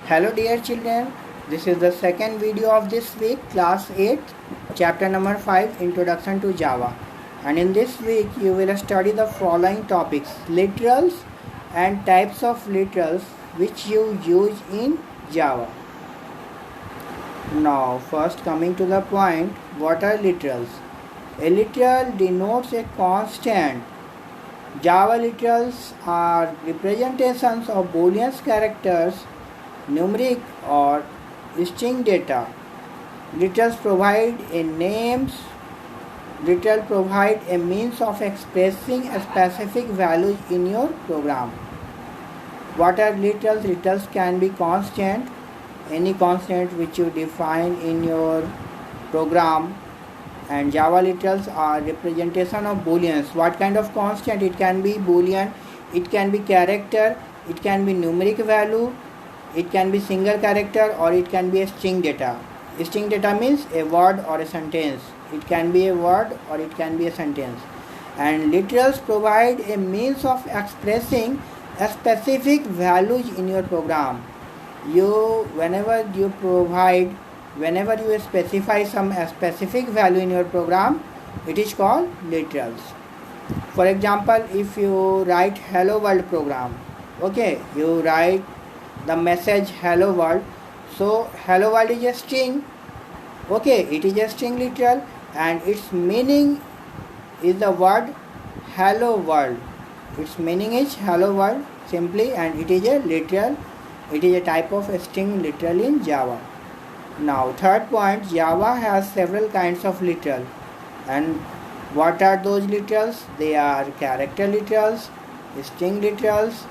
Hello dear children, this is the second video of this week, class 8, chapter number 5, Introduction to Java. And in this week you will study the following topics: literals and types of literals which you use in Java. Now first coming to the point, what are literals? A literal denotes a constant. Java literals are representations of Boolean characters, numeric or string data. Literals provide a literal provide a means of expressing a specific values in your program. What are literals? Literals can be constant, any constant which you define in your program, and Java literals are representation of booleans. What kind of constant? It can be boolean, it can be character, it can be numeric value, it can be single character, or it can be a string data. String data means a word or a sentence. It can be a word or it can be a sentence. And literals provide a means of expressing a specific values in your program. Whenever you specify some specific value in your program, it is called literals. For example, if you write hello world program, okay, you write the message hello world, so hello world is a string, okay, it is a string literal, and its meaning is the word hello world. Its meaning is hello world simply, and it is a literal. It is a type of a string literal in Java. Now third point, Java has several kinds of literal. And what are those literals? They are character literals, string literals,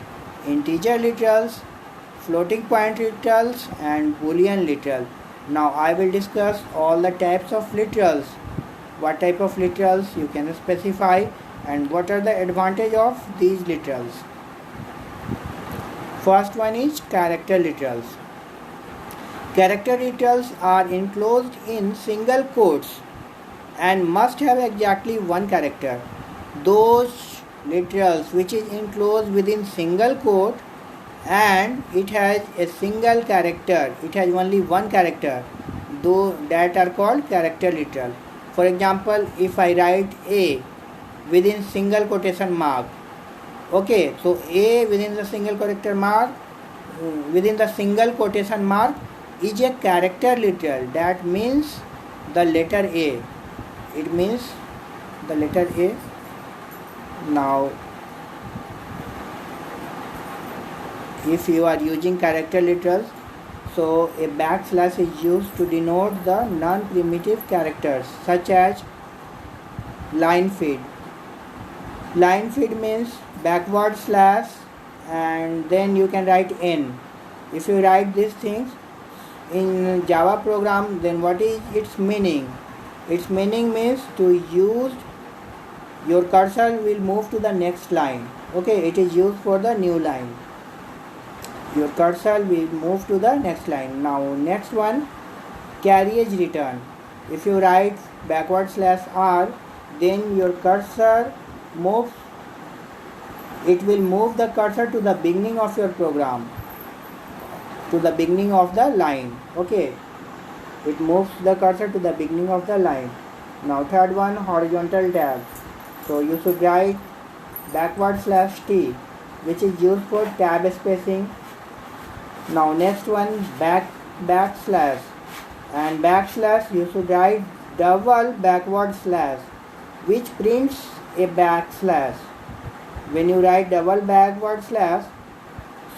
integer literals, floating point literals, and boolean literal. Now I will discuss all the types of literals. What type of literals you can specify and what are the advantage of these literals. First one is character literals. Character literals are enclosed in single quotes and must have exactly one character. Those literals which is enclosed within single quote and it has a single character, it has only one character, though that are called character literal. For example, if I write A within single quotation mark, okay, so A within the single quotation mark is a character literal. That means the letter A. It means the letter A. Now if you are using character literals, so a backslash is used to denote the non-primitive characters such as line feed. Line feed means backward slash and then you can write N. If you write these things in Java program, then what is its meaning? Its meaning means to use your cursor will move to the next line. Okay, it is used for the new line. Your cursor will move to the next line. Now next one, carriage return. If you write backward slash R, then your cursor moves. It will move the cursor to the beginning of your program, to the beginning of the line. Okay, it moves the cursor to the beginning of the line. Now third one, horizontal tab. So you should write backward slash T, which is used for tab spacing. Now next one, backslash, and backslash you should write double backward slash, which prints a backslash. When you write double backward slash,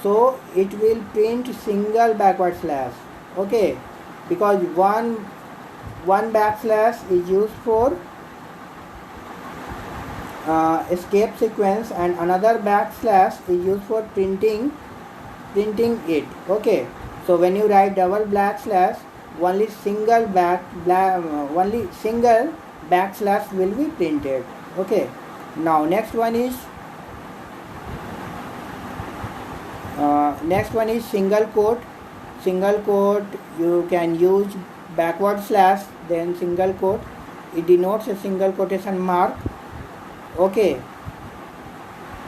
so it will print single backward slash. Okay, because one backslash is used for escape sequence and another backslash is used for printing it. Okay, so when you write double backslash, only single backslash will be printed. Okay, now next one is single quote. Single quote you can use backward slash then single quote. It denotes a single quotation mark. Okay,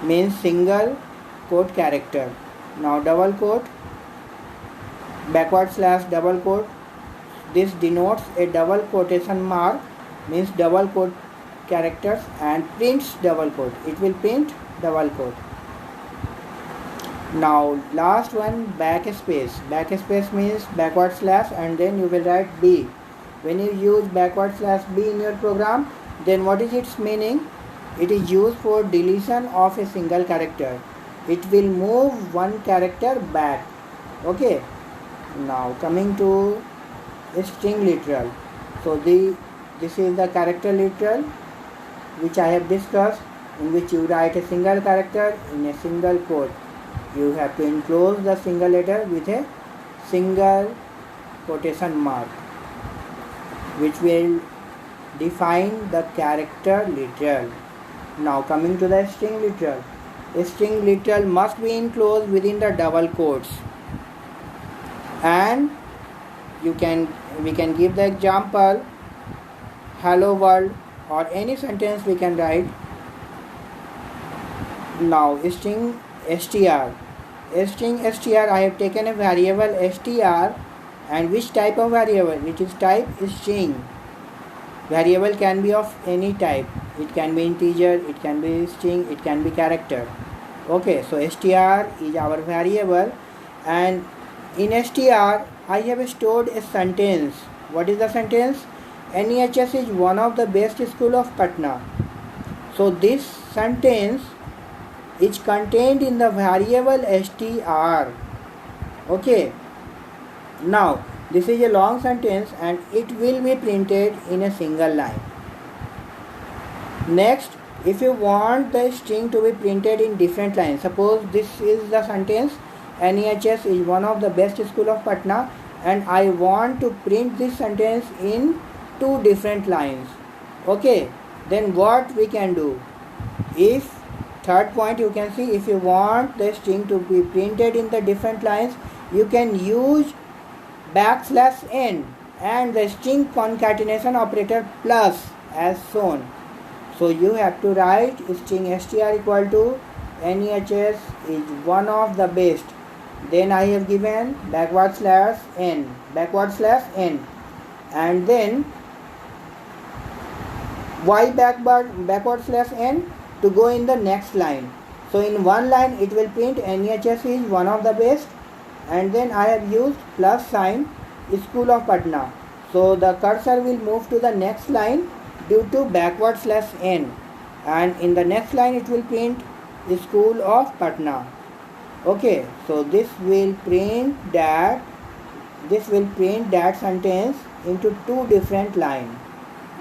means single quote character. Now double quote. backward slash double quote. This denotes a double quotation mark, means double quote characters, and prints double quote. It will print double quote. Now last one, backspace. Backspace means backward slash and then you will write B. When you use backward slash B in your program, then what is its meaning? It is used for deletion of a single character. It will move one character back. Okay. Now coming to a string literal. So this is the character literal which I have discussed, in which you write a single character in a single quote. You have to enclose the single letter with a single quotation mark, which will define the character literal. Now coming to the string literal. A string literal must be enclosed within the double quotes, and we can give the example hello world, or any sentence we can write. Now string str. String str, I have taken a variable str, and which type of variable? Which is type string. Variable can be of any type. It can be integer, it can be string, it can be character. Okay, so str is our variable, and in str I have stored a sentence. What is the sentence? NEHS is one of the best school of Patna. So this sentence is contained in the variable str. Okay. Now this is a long sentence and it will be printed in a single line. Next, if you want the string to be printed in different lines, suppose this is the sentence, NEHS is one of the best school of Patna, and I want to print this sentence in 2 different lines. Okay, then what we can do? If third point, you can see, if you want the string to be printed in the different lines, you can use \n and the string concatenation operator plus as shown. So you have to write string str equal to NEHS is one of the best. Then I have given \n, and then y \n to go in the next line. So in one line it will print NEHS is one of the best, and then I have used plus sign school of Patna. So the cursor will move to the next line due to \n, and in the next line it will print school of Patna. Okay, so this will print that sentence into 2 different lines.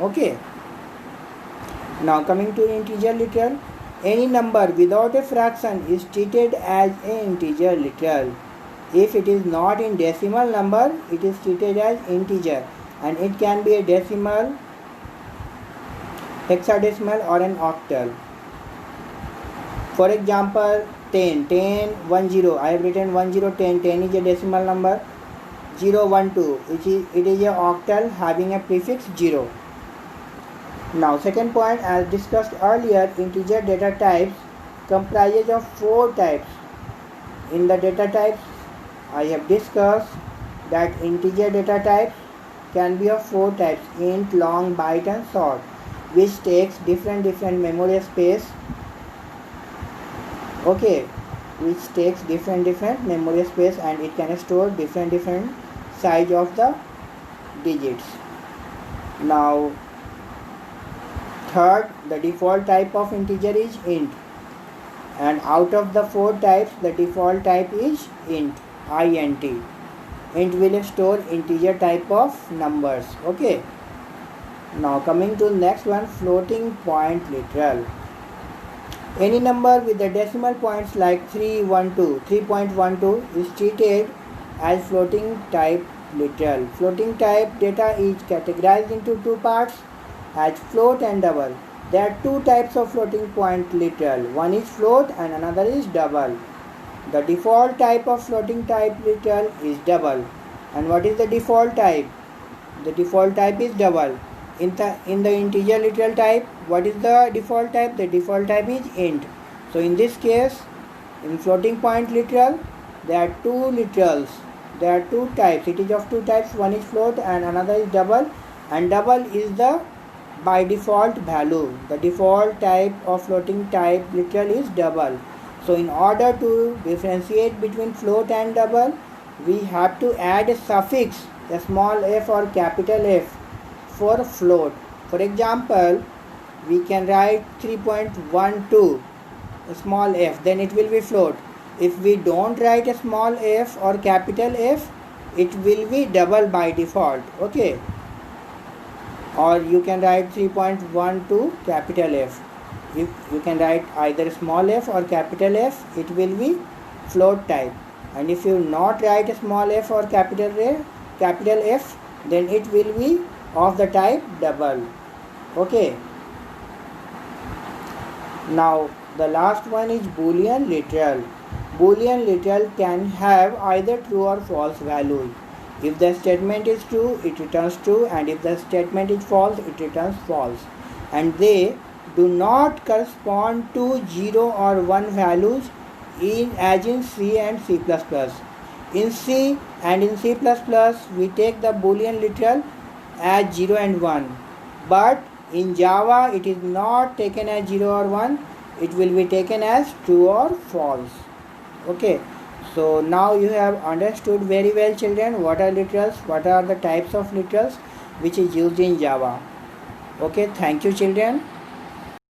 Okay. Now coming to integer literal. Any number without a fraction is treated as an integer literal. If it is not in decimal number, it is treated as integer, and it can be a decimal, hexadecimal, or an octal. For example, 10, 10, 10. I have written 10, 10. 10 is a decimal number. 0, 1, 2. It is a octal having a prefix 0. Now second point, as discussed earlier, integer data types comprises of 4 types. In the data types, I have discussed that integer data types can be of 4 types: int, long, byte, and short, which takes different memory space. Okay, which takes different memory space, and it can store different size of the digits. Now third, the default type of integer is int, and out of the 4 types, the default type is int. Int will store integer type of numbers. Okay. Now coming to next one, floating point literal. Any number with the decimal points like 3.12 is treated as floating type literal. Floating type data is categorized into 2 parts as float and double. There are 2 types of floating point literal. One is float and another is double. The default type of floating type literal is double. And what is the default type? The default type is double. In the integer literal type, what is the default type? The default type is int. So in this case, in floating point literal, there are 2 literals. there are two types. It is of two types. One is float and another is double. And double is the by default value. The default type of floating type literal is double. So in order to differentiate between float and double, we have to add a suffix, a small f or capital F for float. For example, we can write 3.12 small f, then it will be float. If we don't write a small f or capital F, it will be double by default. Okay, or you can write 3.12 capital F. If you can write either small f or capital F, it will be float type. And if you not write a small f or capital F, then it will be of the type double. Okay. Now the last one is Boolean literal. Boolean literal can have either true or false value. If the statement is true, it returns true, and if the statement is false, it returns false. And they do not correspond to 0 or 1 values as in C and C++. In C and in C++, we take the Boolean literal as 0 and 1. But in Java, it is not taken as 0 or 1. It will be taken as true or false. Okay. So now you have understood very well, children, what are literals, what are the types of literals which is used in Java. Okay, thank you, children.